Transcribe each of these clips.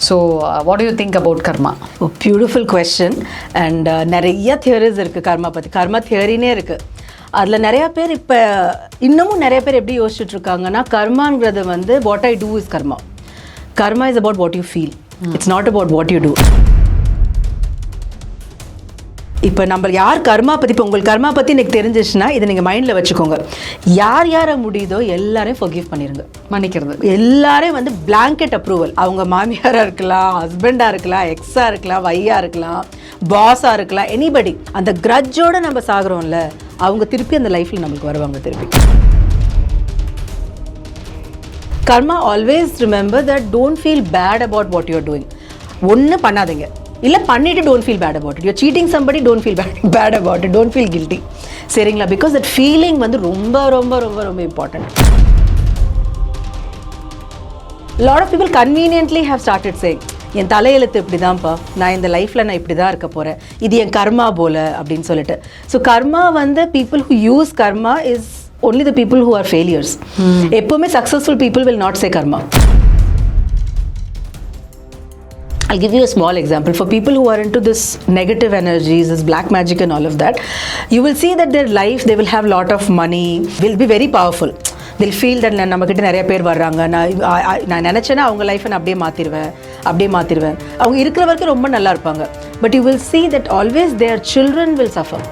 So what do you think about karma? Beautiful question. And நிறைய theories இருக்குது கர்மா பற்றி. கர்மா தியரினே இருக்குது. அதில் நிறையா பேர் இப்போ இன்னமும் நிறைய பேர் எப்படி யோசிச்சுட்ருக்காங்கன்னா, கர்மாங்கிறது வந்து what I do is karma. Karma is about what you feel. It's not about what you do. இப்போ நம்ம யார் கர்மா பற்றி, இப்போ உங்களுக்கு கர்மா பற்றி எனக்கு தெரிஞ்சிச்சுன்னா இதை நீங்கள் மைண்டில் வச்சுக்கோங்க. யார் யாரை முடியுதோ எல்லாரையும் ஃபர்கிவ் பண்ணிடுங்க. மன்னிக்கிறது. எல்லாரையும் வந்து பிளாங்கெட் அப்ரூவல். அவங்க மாமியாராக இருக்கலாம், ஹஸ்பண்டாக இருக்கலாம், எக்ஸாக இருக்கலாம், வையாக இருக்கலாம், பாஸாக இருக்கலாம், எனிபடி. அந்த கிரட்ஜோடு நம்ம சாகுறோம்ல, அவங்க திருப்பி அந்த லைஃப்பில் நம்மளுக்கு வருவாங்க திருப்பி. Karma always remember that don't feel bad about what you are doing. ஒன்றும் பண்ணாதீங்க. இல்லை பண்ணிவிட்டு don't feel bad about it. You're cheating somebody, don't feel bad about it. Don't feel guilty. சரிங்களா? பிகாஸ் தட் ஃபீலிங் வந்து ரொம்ப ரொம்ப ரொம்ப ரொம்ப important. Lot of people conveniently have started saying, என் தலையெழுத்து இப்படி தான்ப்பா, நான் இந்த லைஃப்பில் நான் இப்படி தான் இருக்க போகிறேன், இது என் கர்மா போல அப்படின்னு சொல்லிட்டு. ஸோ கர்மா வந்து people who use karma is only the people who are failures. எப்பவுமே successful people will not say karma. I'll give you a small example. For people who are into this negative energies, this black magic and all of that, you will see that their life, they will have lot of money, will be very powerful. They'll feel that நம்மக்கிட்ட நிறைய பேர் வர்றாங்க, நான் நினச்சேன்னா அவங்க லைஃப்பை நான் அப்படியே மாற்றிடுவேன். அவங்க இருக்கிற வரைக்கும் ரொம்ப நல்லா இருப்பாங்க. But you will see that always their children will suffer.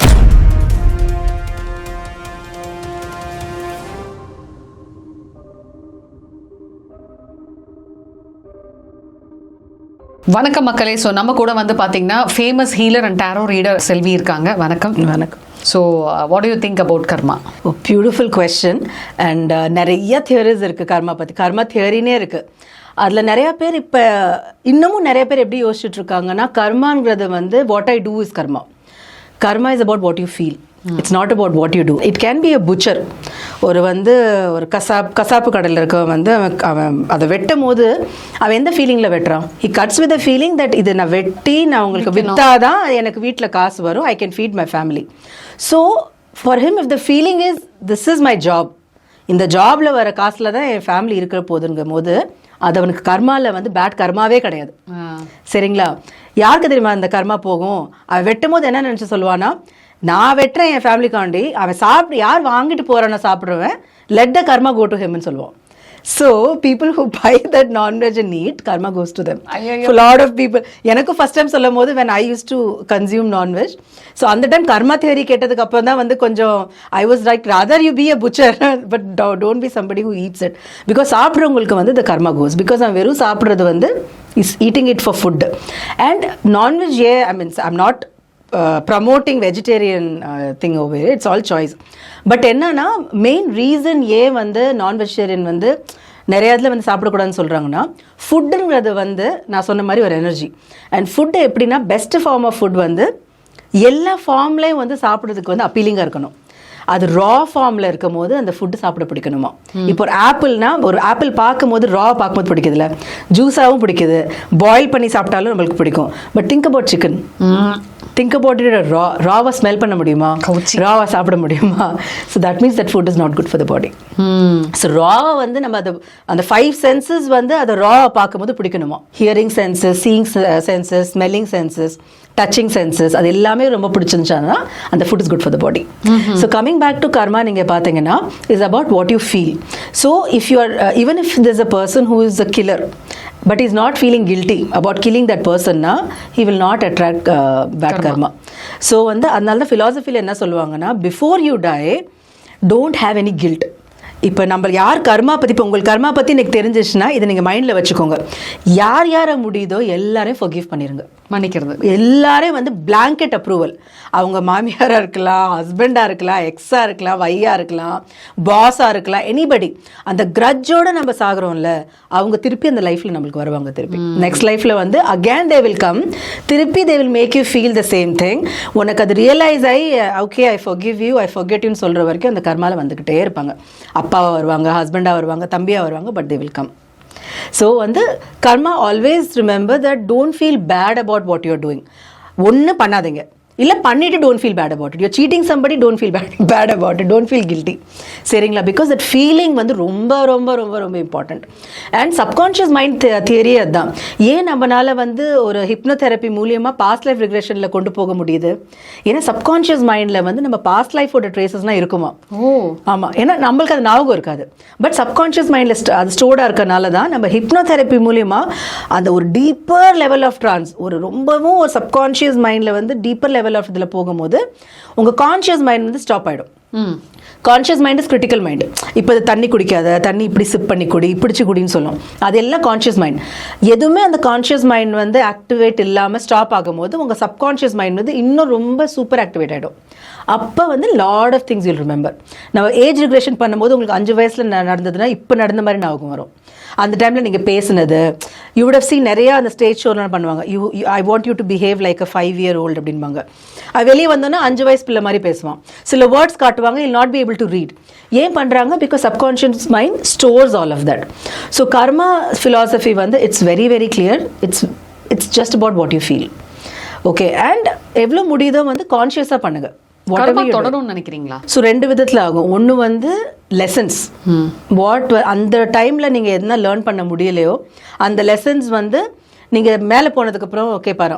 வணக்கம் மக்களே. ஸோ நம்ம கூட வந்து பார்த்தீங்கன்னா famous healer and tarot reader Selvi இருக்காங்க. வணக்கம். வணக்கம். So what do you think about karma? Beautiful question. And நிறைய தியரிஸ் இருக்குது கர்மா பற்றி. கர்மா தியரினே இருக்குது. அதில் நிறையா பேர் இப்போ இன்னமும் நிறைய பேர் எப்படி யோசிச்சுட்ருக்காங்கன்னா, கர்மாங்கிறது வந்து what I do is karma. Karma is about what you feel. It's not about what you do. It can be a butcher. ஒரு கசாப்பு கடையில் இருக்கவன் அவன் அதை வெட்டும் போது அவன் எந்த ஃபீலிங்கில் வெட்டுறான்? He cuts with the feeling that இது நான் வெட்டி நான் உங்களுக்கு விற்றாதான் எனக்கு வீட்டில் காசு வரும், I can feet my family. So for him if the feeling is this is my job, இந்த ஜாபில் வர காசில் தான் என் ஃபேமிலி இருக்கிற போதுங்கும் போது அது அவனுக்கு கர்மாவில் வந்து பேட் கர்மாவே கிடையாது. சரிங்களா? யாருக்கு தெரியுமா அந்த கர்மா போகும்? அவன் வெட்டும் போது என்ன நினச்சி சொல்லுவானா, நான் வெட்டுறேன் என் ஃபேமிலிக்காண்டி, அவன் யார் வாங்கிட்டு போகிறானோ சாப்பிட்ருவேன், let the karma go to ஹிம்னு சொல்லுவான். So people who buy that nonveg and need, karma goes to them. Lot of people. எனக்கும் ஃபர்ஸ்ட் டைம் சொல்லும் போது when I used to consume non-veg, so அந்த டைம் கர்மா தியரி கேட்டதுக்கு அப்புறம் தான் வந்து கொஞ்சம் I was like rather you be a butcher but don't be somebody who eats it. Because சாப்பிட்றவங்களுக்கு வந்து the karma goes. பிகாஸ் அவன் வெறும் சாப்பிட்றது வந்து is eating it for food. And non-veg, I'm not promoting vegetarian thing over here. It's all choice. But என்னன்னா main reason ஏன் வந்து நான் வெஜிடேரியன் வந்து நிறைய இடத்துல வந்து சாப்பிடக்கூடாதுன்னு சொல்கிறாங்கன்னா, ஃபுட்டுங்கிறது வந்து நான் சொன்ன மாதிரி ஒரு எனர்ஜி. அண்ட் ஃபுட்டு எப்படின்னா பெஸ்ட் ஃபார்ம் ஆஃப் ஃபுட் வந்து எல்லா ஃபார்ம்லேயும் வந்து சாப்பிட்றதுக்கு வந்து அப்பீலிங்காக இருக்கணும். அது ரா ஃபார்மில் இருக்கும் போது அந்த ஃபுட்டு சாப்பிட பிடிக்கணுமா. இப்போ ஒரு ஆப்பிள்னா, ஒரு ஆப்பிள் பார்க்கும்போது ரா பார்க்கும்போது பிடிக்குதுல்ல, ஜூஸாகவும் பிடிக்குது, பாயில் பண்ணி சாப்பிட்டாலும் நம்மளுக்கு பிடிக்கும். But think about chicken, think about it. ராவை ஸ்மெல் பண்ண முடியுமா? ராவை சாப்பிட முடியுமா? So that means that food is not good for the body. So ராவை வந்து நம்ம அந்த 5 சென்சஸ் வந்து அதை ராவை பார்க்கும்போது பிடிக்கணுமா. Hearing senses, seeing senses, smelling senses, touching senses, அது எல்லாமே ரொம்ப பிடிச்சிருந்துச்சானா அந்த food is good for the body. So coming back to karma, நீங்கள் பார்த்தீங்கன்னா is about what you feel. So if you are even if there's a person who is a killer but he's not feeling guilty about killing that person na, he will not attract bad karma. So வந்து அதனால தான் philosophy-ல என்ன சொல்லுவாங்கன்னா, before you die don't have any guilt. இப்போ நம்ம யார் கர்மா பற்றி, இப்போ உங்களுக்கு கர்மா பற்றி எனக்கு தெரிஞ்சிச்சுன்னா இதை நீங்கள் மைண்டில் வச்சுக்கோங்க. யார் யாரை முடியுதோ எல்லாரையும் ஃபர்கிவ் பண்ணிடுங்க. மன்னிக்கிறது. எல்லாரையும் வந்து பிளாங்கெட் அப்ரூவல். அவங்க மாமியாராக இருக்கலாம், ஹஸ்பண்டாக இருக்கலாம், எக்ஸாக இருக்கலாம், வையாக இருக்கலாம், பாஸாக இருக்கலாம், எனிபடி. அந்த கிரட்ஜோடு நம்ம சாகுறோம்ல, அவங்க திருப்பி அந்த லைஃப்பில் நம்மளுக்கு வருவாங்க. திருப்பி நெக்ஸ்ட் லைஃப்பில் வந்து அகேன் தே வில் கம், திருப்பி they will make you feel the same thing. உனக்கு அது ரியலைஸ் ஆகி okay I forgive you, I forget யூன்னு சொல்கிற வரைக்கும் அந்த கர்மாவில் வந்துக்கிட்டே இருப்பாங்க. அப்பாவாக வருவாங்க, ஹஸ்பண்டாக வருவாங்க, தம்பியாக வருவாங்க, but they will come. So வந்து karma always remember that don't feel bad about what you are doing. ஒன்றும் பண்ணாதீங்க. இல்லை பண்ணிவிட்டு don't feel bad about it. You cheating somebody don't feel bad about it, don't feel guilty. சரிங்களா? Because that feeling வந்து ரொம்ப ரொம்ப ரொம்ப ரொம்ப இம்பார்ட்டண்ட். அண்ட் சப்கான்ஷியஸ் மைண்ட் தியரியே அதுதான். ஏன் நம்மளால வந்து ஒரு ஹிப்னோதெரப்பி மூலியமாக பாஸ்ட் லைஃப் ரிக்ரெஷனில் கொண்டு போக முடியுது? ஏன்னா சப்கான்ஷியஸ் மைண்டில் வந்து நம்ம பாஸ்ட் லைஃபோட ட்ரேசஸ்லாம் இருக்குமா? ஆமாம். ஏன்னா நம்மளுக்கு அது ஞாபகம் இருக்காது. பட் சப்கான்ஷியஸ் மைண்டில் அது ஸ்டோர்டாக இருக்கனால தான் நம்ம ஹிப்னோதெரப்பி மூலியமாக அந்த ஒரு டீப்பர் லெவல் ஆஃப் ட்ரான்ஸ், ஒரு ரொம்பவும் ஒரு சப்கான்ஷியஸ் மைண்டில் வந்து டீப்பர் லெவல் ஆஃப் இதில் போகும்போது உங்கள் கான்ஷியஸ் மைண்ட் வந்து ஸ்டாப் ஆகிடும். Conscious mind is critical mind. இப்போ தண்ணி குடிக்காத, தண்ணி இப்படி சிப் பண்ணி குடி, பிடிச்சி குடின்னு சொல்லும். அது எல்லாம் கான்ஷியஸ் மைண்ட். எதுவுமே அந்த கான்ஷியஸ் மைண்ட் வந்து ஆக்டிவேட் இல்லாமல் ஸ்டாப் ஆகும்போது உங்கள் சப்கான்ஷியஸ் மைண்ட் வந்து இன்னும் ரொம்ப சூப்பர் ஆக்டிவேட் ஆகிடும். அப்போ வந்து lot of things you'll remember. நம்ம ஏஜ் ரிக்ரெஷன் பண்ணும்போது உங்களுக்கு 5 வயசில் நடந்ததுன்னா இப்போ நடந்த மாதிரி ஞாபகம் வரும். அந்த டைமில் நீங்கள் பேசுனது யூ வுட் ஹவ் சீன். நிறையா அந்த ஸ்டேஜ் ஷோலாம் பண்ணுவாங்க. I want you to behave like a 5-year-old அப்படின்பாங்க. அது வெளியே வந்தோன்னா 5 வயசு பிள்ளை மாதிரி பேசுவான். சில வேர்ட்ஸ் காட்டுவாங்க, I'll not be able to read. ஏன் பண்ணுறாங்க? Because subconscious mind stores all of that. So karma philosophy வந்து it's very very clear. It's just about what you feel. Okay. And எவ்வளோ முடியுதோ வந்து கான்ஷியஸாக பண்ணுங்கள். தொடரும்னு நினைக்கிறீங்களா? ஸோ 2 விதத்தில் ஆகும். ஒன்று வந்து லெசன்ஸ். அந்த டைமில் நீங்கள் எதுனா லேர்ன் பண்ண முடியலையோ அந்த லெசன்ஸ் வந்து நீங்கள் மேலே போனதுக்கப்புறம் ஓகே பாரு,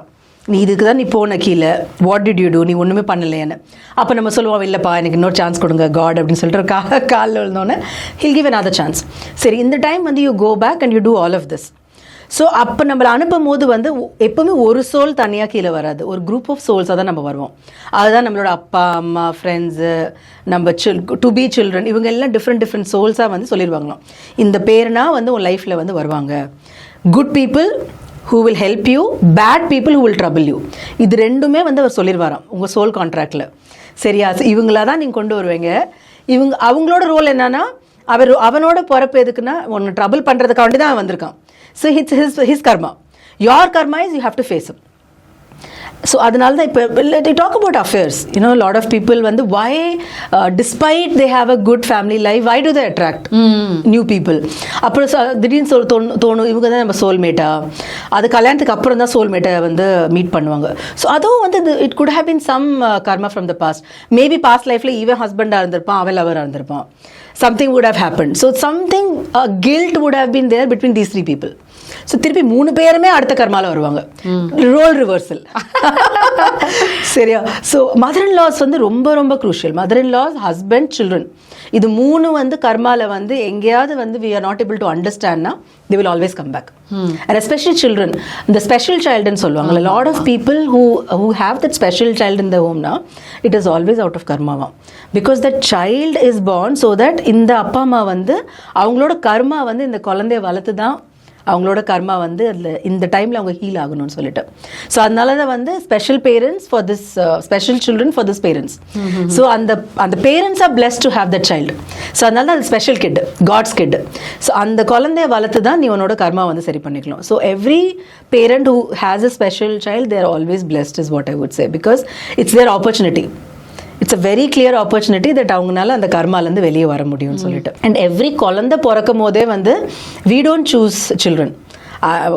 நீ இதுக்கு தான் நீ போன கீழே, வாட் டிட் யூ டூ, நீ ஒன்றுமே பண்ணலையேன்னு. அப்போ நம்ம சொல்லுவோம், இல்லைப்பா எனக்கு இன்னொரு சான்ஸ் கொடுங்க காட் அப்படின்னு சொல்லிட்டு காலில் விழுந்தோன்னே ஹில் கிவ் another சான்ஸ். சரி, இந்த டைம் வந்து you go back and you do all of this. So அப்போ நம்மளை அனுப்பும் போது வந்து எப்போவுமே ஒரு சோல் தனியாக கீழே வராது, ஒரு குரூப் ஆஃப் சோல்ஸாக தான் நம்ம வருவோம். அதுதான் நம்மளோட அப்பா அம்மா, ஃப்ரெண்ட்ஸு, நம்ம டு பி சில்ட்ரன், இவங்க எல்லாம் டிஃப்ரெண்ட் சோல்ஸாக வந்து சொல்லிடுவாங்களாம். இந்த பேருனா வந்து உன் லைஃப்பில் வந்து வருவாங்க. Good people who will help you, bad people who will trouble you. இது ரெண்டுமே வந்து அவர் சொல்லிடுவாராம் உங்கள் சோல் கான்ட்ராக்டில். சரியா? இவங்களா தான் நீங்கள் கொண்டு வருவீங்க. அவங்களோட ரோல் என்னன்னா, அவனோட பிறப்பு எதுக்குன்னா ஒன்று ட்ரபிள் பண்ணுறதுக்காண்டி தான் அவன் வந்திருக்கான். So his karma. Your karma is you have to face him. So அதனால தான் இப்போ they talk about affairs. Lot of people வந்து why despite they have a good family life, why do they attract new people? அப்புறம் திடீர்னு தோணும் இவங்க தான் நம்ம சோல்மேட்டா. அது கல்யாணத்துக்கு அப்புறம் தான் சோல்மேட்டை வந்து மீட் பண்ணுவாங்க. ஸோ அதுவும் வந்து it could have been some karma from the past. Maybe past lifeல இவன் ஹஸ்பண்டாக இருந்திருப்பான், அவன் லவராக இருந்திருப்பான். Something would have happened. So something guilt would have been there between these 3 people. So திருப்பி 3 பேருமே அடுத்த கர்மாவில் வருவாங்க. Role reversal. சரியா? ஸோ மதர் இன் லாஸ் வந்து ரொம்ப ரொம்ப crucial. Mother in laws, husband, children, இது 3 வந்து கர்மாவில் வந்து எங்கேயாவது வந்து we are not able to understandனா they will always come back. And especially children, the special child ன்னு சொல்லுவாங்க. A lot of people who have that special child in the home now, it is always out of karma. Because that child is born so that இந்த அப்பா அம்மா வந்து அவங்களோட கர்மா வந்து இந்த குழந்தைய வளர்த்து தான் அவங்களோட கர்மா வந்து அதில் இந்த டைமில் அவங்க ஹீல் ஆகணும்னு சொல்லிட்டு. ஸோ அதனால தான் வந்து special parents for this special children for this parents. So அந்த parents are blessed to have that child. So அதனால தான் அது special kid, God's kid. So அந்த குழந்தைய வளர்த்து தான் நீ உன்னோட கர்மா வந்து சரி பண்ணிக்கலாம். So every parent who has a special child, they're always blessed is what I would say. Because it's their opportunity. It's a very clear opportunity that அவங்களால அந்த கர்மாலேருந்து வெளியே வர முடியும்னு சொல்லிட்டு. அண்ட் எவ்ரி குழந்தை பிறக்கும் போதே வந்து வி டோன்ட் சூஸ் சில்ட்ரன்.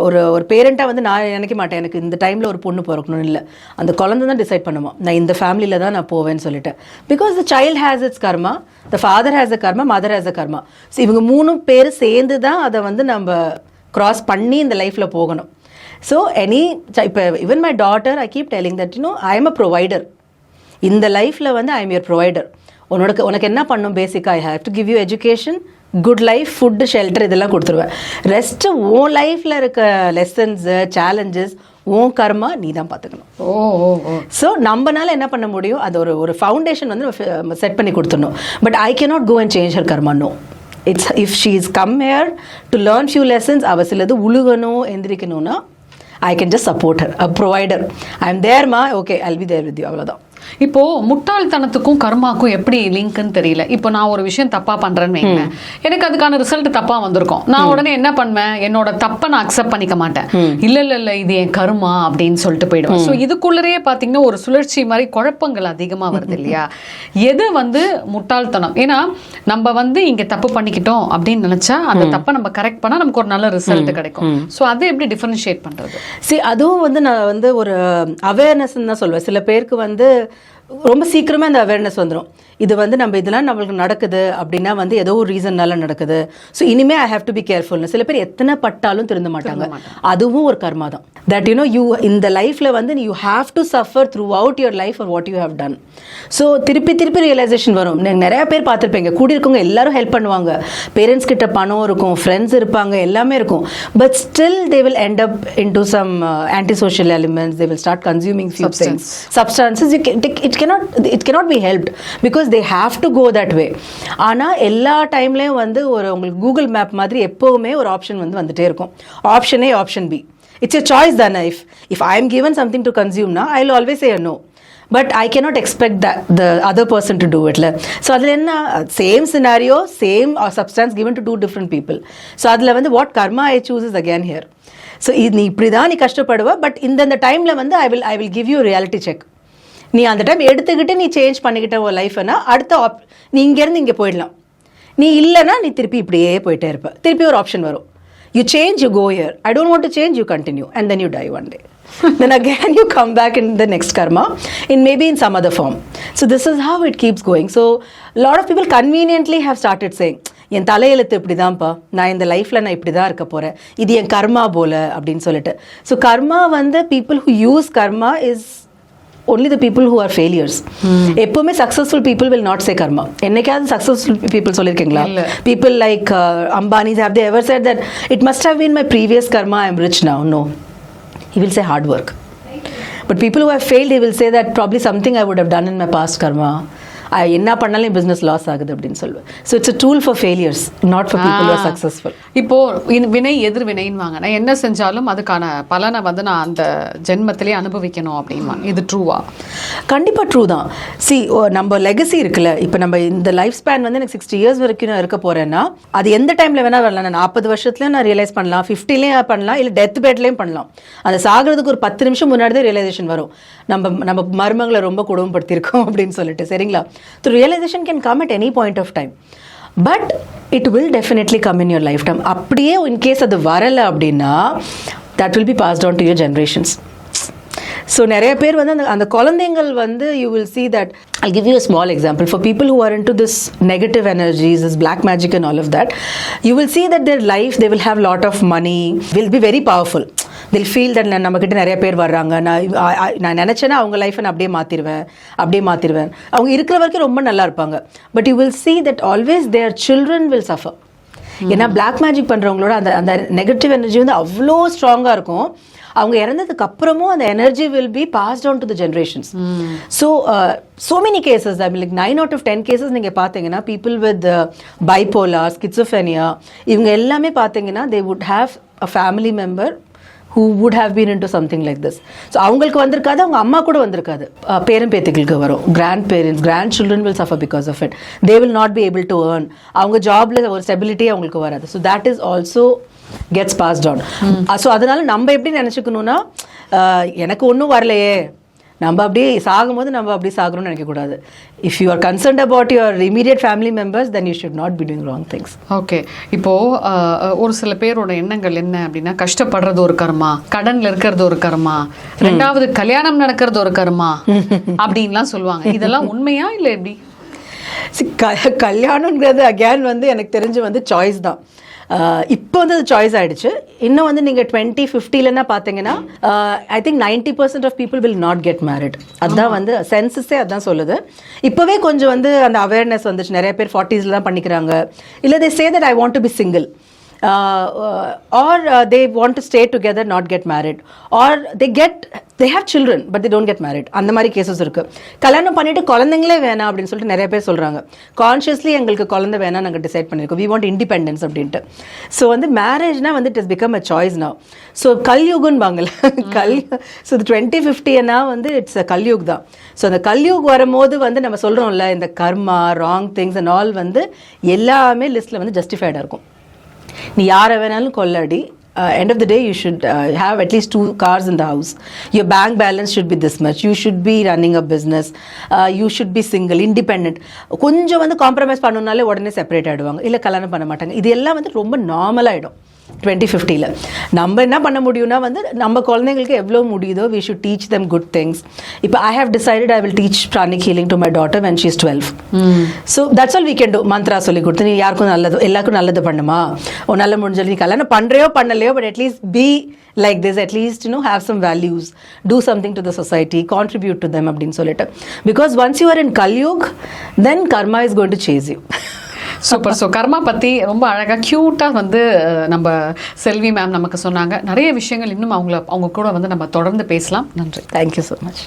ஒரு பேரண்ட்டாக வந்து நான் நினைக்க மாட்டேன் எனக்கு இந்த டைமில் ஒரு பொண்ணு பிறக்கணும்னு. இல்லை, அந்த குழந்தை தான் டிசைட் பண்ணுவோம் நான் இந்த ஃபேமிலியில் தான் நான் போவேன்னு சொல்லிட்டு. Because the child has its karma, the father has a karma, mother has a karma. So இவங்க 3 பேர் சேர்ந்து தான் அதை வந்து நம்ம க்ராஸ் பண்ணி இந்த லைஃப்பில் போகணும். ஸோ இப்போ even my daughter, I keep telling that I am a provider. இந்த லைஃப்பில் வந்து ஐ எம் யுவர் ப்ரொவைடர். உனக்கு என்ன பண்ணும்? பேசிக்காக I have to give you education, good life, food, shelter, இதெல்லாம் கொடுத்துருவேன். ரெஸ்ட்டு உன் லைஃப்பில் இருக்க லெசன்ஸு, சேலஞ்சஸ், உன் கர்மா நீ தான் பார்த்துக்கணும். ஸோ நம்மனால என்ன பண்ண முடியும்? அது ஒரு ஃபவுண்டேஷன் வந்து செட் பண்ணி கொடுத்துடணும். But I cannot go and change her karma. No, it's if she is come here to learn few lessons, அவ சிலது உழுகணும், எந்திரிக்கணும்னா I can just support her, a provider. I am there, ma, okay, I'll be there with you. அவ்வளோதான். இப்போ முட்டாள்தனத்துக்கும் கர்மாக்கும் எப்படி லிங்க்னு தெரியல. இப்போ நான் ஒரு விஷயம் தப்பா பண்றேன்னு வைங்களேன், எனக்கு அதுக்கான ரிசல்ட் தப்பா வந்திருக்கும். நான் உடனே என்ன பண்ணுவேன், என்னோட தப்பை நான் அக்செப்ட் பண்ணிக்க மாட்டேன். இல்ல இது என் கர்மா அப்படின்னு சொல்லிட்டு போயிடுவேன். ஸோ இதுக்குள்ளரே பாத்தீங்கன்னா ஒரு சுழற்சி மாதிரி குழப்பங்கள் அதிகமா வருது இல்லையா? எது வந்து முட்டாள்தனம்? ஏன்னா நம்ம வந்து இங்க தப்பு பண்ணிக்கிட்டோம் அப்படின்னு நினைச்சா அந்த தப்பை நம்ம கரெக்ட் பண்ணா நமக்கு ஒரு நல்ல ரிசல்ட் கிடைக்கும். ஸோ அதை எப்படி டிஃபரன்ஷியேட் பண்றது? அதுவும் வந்து நான் வந்து ஒரு அவேர்னஸ் தான் சொல்வேன். சில பேருக்கு வந்து ரொம்ப சீக்கிரமே அந்த அவேர்னஸ் வந்துடும். இது வந்து நம்ம இதெல்லாம் நம்மளுக்கு நடக்குது அப்படின்னா வந்து ஏதோ ஒரு ரீசன்னால நடக்குது. ஸோ இனிமே ஐ ஹேவ் டு பி கேர்ஃபுல்னு சில பேர் எத்தனை பட்டாலும் திருந்த மாட்டாங்க. அதுவும் ஒரு கர்மா தான். தட் யூ இந்த லைஃப்ல வந்து you have to suffer throughout your life what you have done. So திருப்பி ரியலைசேஷன் வரும். நிறைய பேர் பார்த்துருப்பீங்க, கூடி இருக்கவங்க எல்லாரும் ஹெல்ப் பண்ணுவாங்க, பேரண்ட்ஸ் கிட்ட பணம் இருக்கும், ஃப்ரெண்ட்ஸ் இருப்பாங்க, எல்லாமே இருக்கும். But still they will end up into some antisocial elements. They will start consuming few things, substances. It cannot be helped because they have to go that way. ஆனால் எல்லா டைம்லேயும் வந்து ஒரு உங்களுக்கு Google map மாதிரி எப்போவுமே ஒரு option வந்துட்டே இருக்கும். Option A, option B. It's a choice then. If I am given something to consume now, I will always say no. But I cannot expect that the other person to do it. So அதில் என்ன, same scenario, same substance given to two different people. So அதில் வந்து what karma I choose is again here. So நீ இப்படி தான் நீ கஷ்டப்படுவ, but இந்த டைமில் வந்து I will give you a reality check. நீ அந்த டைம் எடுத்துக்கிட்டு நீ சேஞ்ச் பண்ணிக்கிட்ட ஒரு லைஃப்னா அடுத்த நீ இங்கேருந்து இங்கே போயிடலாம். நீ இல்லைன்னா நீ திருப்பி இப்படியே போயிட்டே இருப்ப. திருப்பி ஒரு ஆப்ஷன் வரும். You change, you go here. I don't want to change, you continue and then you die one day. Then again you come back in the next karma in maybe in some other form. So this is how it keeps going. So a lot of people conveniently have started saying, என் தலையெழுத்து இப்படி தான்ப்பா, நான் இந்த லைஃப்பில் நான் இப்படி தான் இருக்க போகிறேன், இது என் கர்மா போல அப்படின்னு சொல்லிட்டு. ஸோ கர்மா வந்து people who use karma is only the people who are failures. எப்பவுமே successful people will not say karma. என்னைக்காவது successful people சொல்லியிருக்கீங்களா? People like Ambani, have they ever said that it must have been my previous karma, I am rich now? No. He will say hard work. But people who have failed, he will say that probably something I would have done in my past karma. என்ன பண்ணாலும் business loss ஆகுது அப்படின்னு சொல்லுவேன். So it's a tool for failures, not for people who are successful. இப்போ வினை எதிர் வினைன்னு நான் என்ன செஞ்சாலும் அதுக்கான பலனை வந்து நான் அந்த ஜென்மத்திலே அனுபவிக்கணும் அப்படின்வாங்க. இது ட்ரூவா? கண்டிப்பாக ட்ரூ தான். நம்ம லெகசி இருக்குல்ல, இப்போ நம்ம இந்த லைஃப் ஸ்பேன் வந்து எனக்கு 60 years வரைக்கும் நான் இருக்க போறேன்னா அது எந்த டைம்ல வேணா வரலாம். நான் 40 வருஷத்துல நான் ரியலைஸ் பண்ணலாம், 50லேயும் பண்ணலாம், இல்லை டெத் பெட்லேயும் பண்ணலாம். அந்த சாகிறதுக்கு ஒரு 10 நிமிஷம் முன்னாடி தான் ரியலைசேஷன் வரும், நம்ம மருமங்களை ரொம்ப கொடுமைப்படுத்தியிருக்கோம் அப்படின்னு சொல்லிட்டு. சரிங்களா? The realization can come at any point of time, but it will definitely come in your lifetime. அப்படியே in case அது வரல அப்படின்னா that will be passed on to your generations. So நிறைய பேர் வந்து அந்த குழந்தைங்கள் வந்து you will see that. I'll give you a small example. For people who are into this negative energies, this black magic and all of that, you will see that their life, they will have lot of money, will be very powerful. They'll feel that நம்மக்கிட்ட நிறைய பேர் வர்றாங்க, நான் நினச்சேன்னா அவங்க லைஃப்பை நான் அப்படியே மாற்றிடுவேன். அவங்க இருக்கிற வரைக்கும் ரொம்ப நல்லா இருப்பாங்க. But you will see that always their children will suffer. ஏன்னா பிளாக் மேஜிக் பண்ணுறவங்களோட அந்த நெகட்டிவ் எனர்ஜி வந்து அவ்வளோ ஸ்ட்ராங்காக இருக்கும். அவங்க இறந்ததுக்கு அப்புறமும் அந்த energy will be passed on to the generations. So many cases, I mean like 9 out of 10 cases நீங்கள் பார்த்தீங்கன்னா பீப்புள் வித் பைபோலார், ஸ்கிட்சோஃபெனியா, இவங்க எல்லாமே பார்த்தீங்கன்னா they would have a family member who would have been into something like this. So அவங்களுக்கு வந்திருக்காது, அவங்க அம்மா கூட வந்திருக்காது, பேரன் பேத்திகளுக்கு வரும். Grandchildren will suffer because of it. They will not be able to earn. அவங்க ஜாப்ல ஒரு ஸ்டெபிலிட்டி அவங்களுக்கு வராது. So that is also gets passed on. So அதனால நம்ம எப்படி நினச்சிக்கணும்னா, எனக்கு ஒன்றும் வரலையே, நம்ம அப்படியே சாகும்போது நம்ம அப்படியே சாகணும்னு நினைக்கக்கூடாது. If you are concerned about your immediate family members, then you should not be doing wrong things. Okay, இப்போது ஒரு சில பேரோட எண்ணங்கள் என்ன அப்படின்னா, கஷ்டப்படுறது ஒரு கர்மா, கடனில் இருக்கிறது ஒரு கர்மா, ரெண்டாவது கல்யாணம் நடக்கிறது ஒரு கர்மா அப்படின்லாம் சொல்லுவாங்க. இதெல்லாம் உண்மையா இல்லை எப்படி? கல்யாணங்கிறது அகேன் வந்து எனக்கு தெரிஞ்சு வந்து சாய்ஸ் தான். இப்போ வந்து அது சாய்ஸ் ஆகிடுச்சு. இன்னும் வந்து நீங்கள் 2050 பார்த்தீங்கன்னா I think 90% of people will not get married. அதுதான் வந்து சென்சஸே அதான் சொல்லுது. இப்போவே கொஞ்சம் வந்து அந்த அவேர்னஸ் வந்துச்சு. நிறைய பேர் 40s தான் பண்ணிக்கிறாங்க. இல்லை they say that I want to be single. Or they want to stay together not get married, or they have children but they don't get married. அந்த மாதிரி கேசஸ் இருக்கு. கல்யாணம் பண்ணிட்டு குழந்தைங்களே வேணாம் அப்படின்னு சொல்லிட்டு நிறைய பேர் சொல்றாங்க. கான்ஷியஸ்லி எங்களுக்கு குழந்தை வேணாம் நாங்கள் டிசைட் பண்ணியிருக்கோம், we want independence அப்படின்ட்டு. ஸோ வந்து மேரேஜ்னா வந்து it is become a choice now. So கல்யுகன்னு வாங்கல ஸோ இது 2050னா வந்து இட்ஸ் அ கல்யுக் தான். ஸோ அந்த கல்யுக் வரும்போது வந்து நம்ம சொல்றோம்ல இந்த கர்மா, ராங் திங்ஸ் அண்ட் ஆல் வந்து எல்லாமே லிஸ்ட்ல வந்து ஜஸ்டிஃபைடாக இருக்கும். நீ யாரை வேணாலும் கொள்ளடி, end of the day you should have at least 2 cars in the house, your bank balance should be this much, you should be running a business, you should be single, independent. கொஞ்சம் வந்து compromise பண்ணணும்னாலே உடனே separate ஆகிடுவாங்க, இல்லை கல்யாணம் பண்ண மாட்டாங்க. இது எல்லாம் வந்து ரொம்ப நார்மல் ஆகிடும் 2050ல. நம்ம என்ன பண்ண முடியும்னா வந்து நம்ம குழந்தைங்களுக்கு எவ்வளோ முடியுதோ we should teach them good things. இப்போ I have decided I will teach pranic healing to my daughter when she is 12. So that's all we can do. Mantra சொல்லி கொடுத்து நீ யாருக்கும் நல்லது எல்லாருக்கும் நல்லது பண்ணுமா, நல்ல முடிஞ்சல் நீ கல்யாணம் பண்ணுறையோ பண்ணலையோ but at least be like this, at least have some values, do something to the society, contribute to them அப்படின்னு சொல்லிட்டு. Because once you are in Kalyug, then karma is going to chase you. Super. So karma பற்றி ரொம்ப அழகாக க்யூட்டாக வந்து நம்ம செல்வி ma'am நமக்கு சொன்னாங்க. நிறைய விஷயங்கள் இன்னும் அவங்க கூட வந்து நம்ம தொடர்ந்து பேசலாம். நன்றி. Thank you so much.